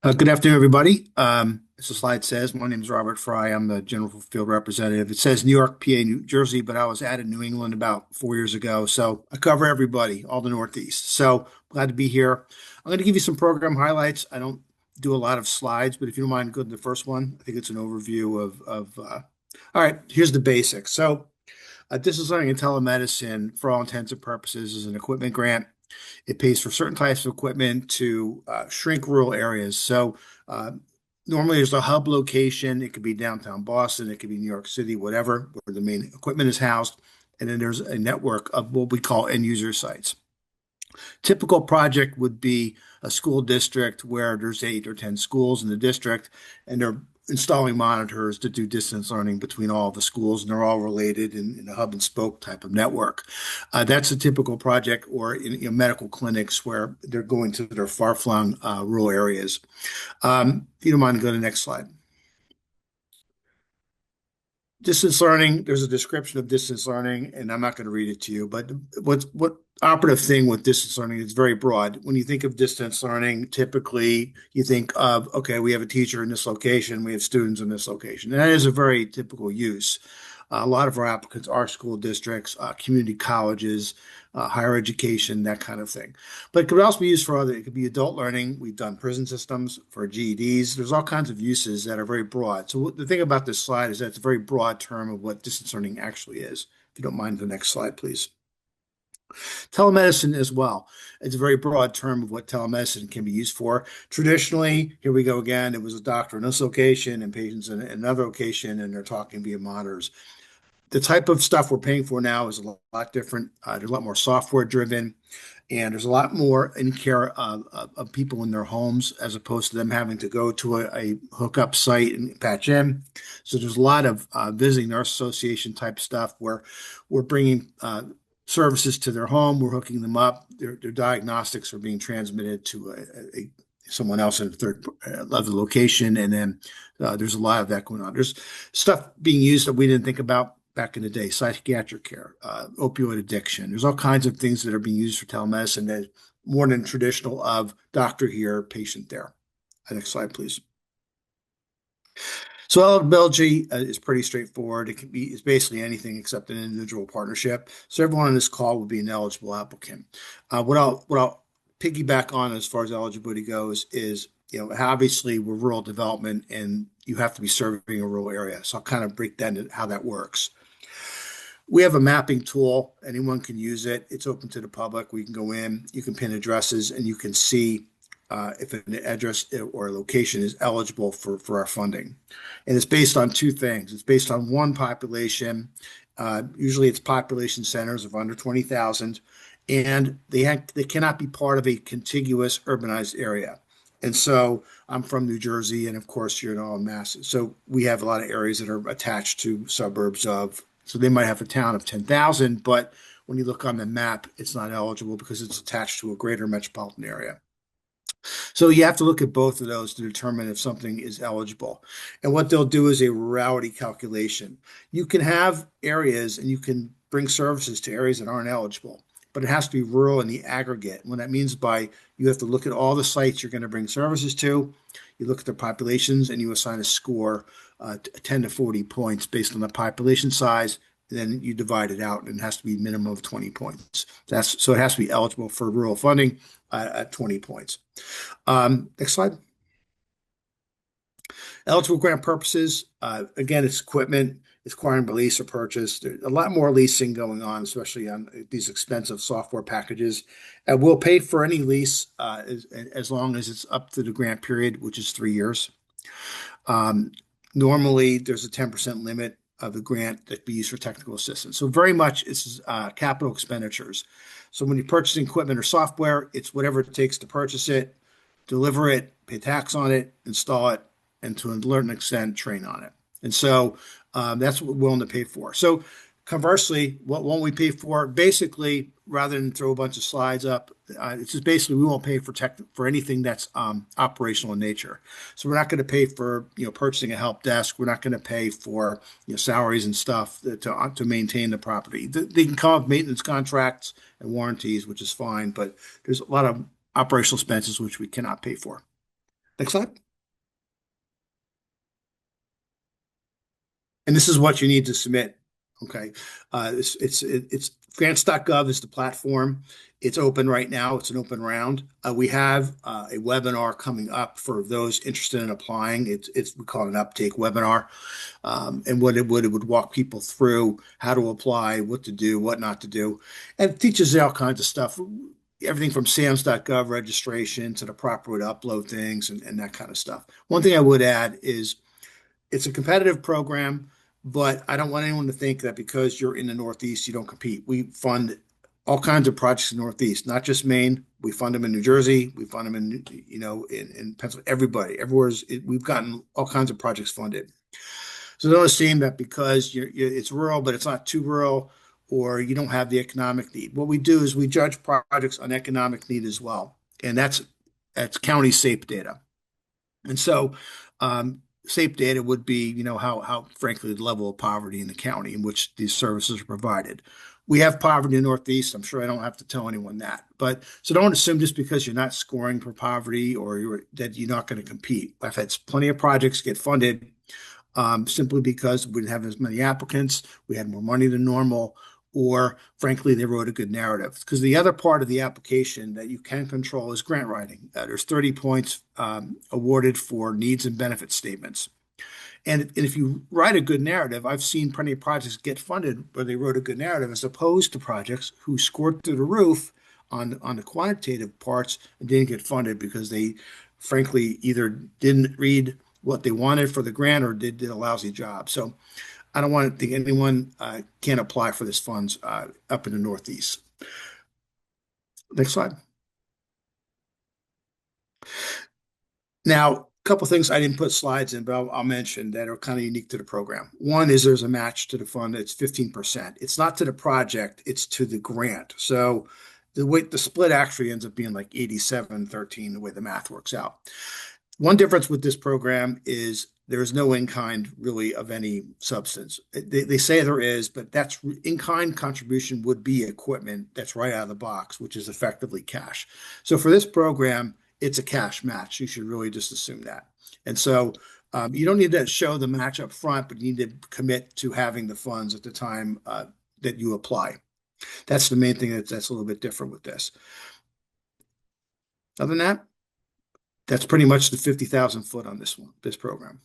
Good afternoon, everybody. As the slide says, my name is Robert Fry. I'm the General Field Representative. It says New York, PA, New Jersey, but I was added New England about 4 years ago. So I cover everybody, all the Northeast. So glad to be here. I'm going to give you some program highlights. I don't do a lot of slides, but if you don't mind, go to the first one. I think it's an overview of all right, here's the basics. So distance learning and telemedicine, for all intents and purposes, is an equipment grant. It pays for certain types of equipment to shrink rural areas. So normally there's a hub location. It could be downtown Boston. It could be New York City, whatever, where the main equipment is housed. And then there's a network of what we call end user sites. Typical project would be a school district where there's 8 or 10 schools in the district, and they're installing monitors to do distance learning between all the schools, and they're all related in a hub and spoke type of network. That's a typical project, or in medical clinics where they're going to their far-flung rural areas. If you don't mind, go to the next slide. Distance learning, there's a description of distance learning, and I'm not going to read it to you, but what operative thing with distance learning is very broad. When you think of distance learning, typically you think of, okay, we have a teacher in this location, we have students in this location. And that is a very typical use. A lot of our applicants are school districts, community colleges, higher education, that kind of thing. But it could also be used for other, it could be adult learning. We've done prison systems for GEDs. There's all kinds of uses that are very broad. So the thing about this slide is that it's a very broad term of what distance learning actually is. If you don't mind the next slide, please. Telemedicine as well. It's a very broad term of what telemedicine can be used for. Traditionally, here we go again, it was a doctor in this location and patients in another location, and they're talking via monitors. The type of stuff we're paying for now is a lot different. There's a lot more software driven, and there's a lot more in care of people in their homes as opposed to them having to go to a hookup site and patch in. So there's a lot of visiting nurse association type stuff where we're bringing services to their home. We're hooking them up. Their diagnostics are being transmitted to someone else in a third level location, and then there's a lot of that going on. There's stuff being used that we didn't think about back in the day: psychiatric care, opioid addiction. There's all kinds of things that are being used for telemedicine that more than traditional of doctor here, patient there. Next slide, please. So eligibility is pretty straightforward. It's basically anything except an individual partnership. So everyone on this call would be an eligible applicant. What I'll piggyback on as far as eligibility goes is, obviously we're rural development and you have to be serving a rural area. So I'll kind of break down how that works. We have a mapping tool. Anyone can use it. It's open to the public. We can go in, you can pin addresses, and you can see if an address or a location is eligible for our funding. And it's based on two things. It's based on one, population. Usually it's population centers of under 20,000, and they cannot be part of a contiguous urbanized area. And so I'm from New Jersey, and of course you're in all Mass. So we have a lot of areas that are attached to suburbs of, so they might have a town of 10,000, but when you look on the map, it's not eligible because it's attached to a greater metropolitan area. So you have to look at both of those to determine if something is eligible. And what they'll do is a rurality calculation. You can have areas and you can bring services to areas that aren't eligible, but it has to be rural in the aggregate. What that means by, you have to look at all the sites you're going to bring services to, you look at their populations, and you assign a score, 10 to 40 points based on the population size. And then you divide it out, and it has to be minimum of 20 points. So it has to be eligible for rural funding at 20 points. Next slide. Eligible grant purposes. Again, it's equipment. It's acquiring by lease or purchase. There's a lot more leasing going on, especially on these expensive software packages. And we'll pay for any lease as long as it's up to the grant period, which is 3 years. Normally, there's a 10% limit of the grant that be used for technical assistance. So very much it's capital expenditures. So when you're purchasing equipment or software, it's whatever it takes to purchase it, deliver it, pay tax on it, install it, and to a certain extent, train on it. And so that's what we're willing to pay for. So conversely, what won't we pay for? Basically, rather than throw a bunch of slides up, it's just basically we won't pay for anything that's operational in nature. So we're not going to pay for purchasing a help desk. We're not going to pay for salaries and stuff to maintain the property. They can come with maintenance contracts and warranties, which is fine, but there's a lot of operational expenses which we cannot pay for. Next slide. And this is what you need to submit. Okay. It's grants.gov is the platform. It's open right now. It's an open round. We have a webinar coming up for those interested in applying. We call it an uptake webinar. And what it would walk people through how to apply, what to do, what not to do. And it teaches you all kinds of stuff. Everything from SAMS.gov registration to the proper way to upload things and that kind of stuff. One thing I would add is it's a competitive program, but I don't want anyone to think that because you're in the Northeast, you don't compete. We fund all kinds of projects in the Northeast, not just Maine. We fund them in New Jersey. We fund them in Pennsylvania. We've gotten all kinds of projects funded. So don't assume that because it's rural, but it's not too rural, or you don't have the economic need. What we do is we judge projects on economic need as well, and that's county SAPE data. And so SAPE data would be, how frankly the level of poverty in the county in which these services are provided. We have poverty in the Northeast. I'm sure I don't have to tell anyone that. But so don't assume just because you're not scoring for poverty that you're not going to compete. I've had plenty of projects get funded simply because we didn't have as many applicants, we had more money than normal, or frankly, they wrote a good narrative. Because the other part of the application that you can control is grant writing. There's 30 points awarded for needs and benefit statements. And if you write a good narrative, I've seen plenty of projects get funded where they wrote a good narrative, as opposed to projects who scored through the roof on the quantitative parts and didn't get funded because they frankly either didn't read what they wanted for the grant or did a lousy job. So I don't want to think anyone can apply for this funds up in the Northeast. Next slide. Now, a couple things I didn't put slides in, but I'll mention that are kind of unique to the program. One is there's a match to the fund. It's 15%. It's not to the project, it's to the grant. So the split actually ends up being like 87-13, the way the math works out. One difference with this program is there's no in-kind really of any substance. They say there is, but that's in-kind contribution would be equipment that's right out of the box, which is effectively cash. So for this program, it's a cash match. You should really just assume that. And so you don't need to show the match up front, but you need to commit to having the funds at the time that you apply. That's the main thing that's a little bit different with this. Other than that, that's pretty much the 50,000 foot on this program.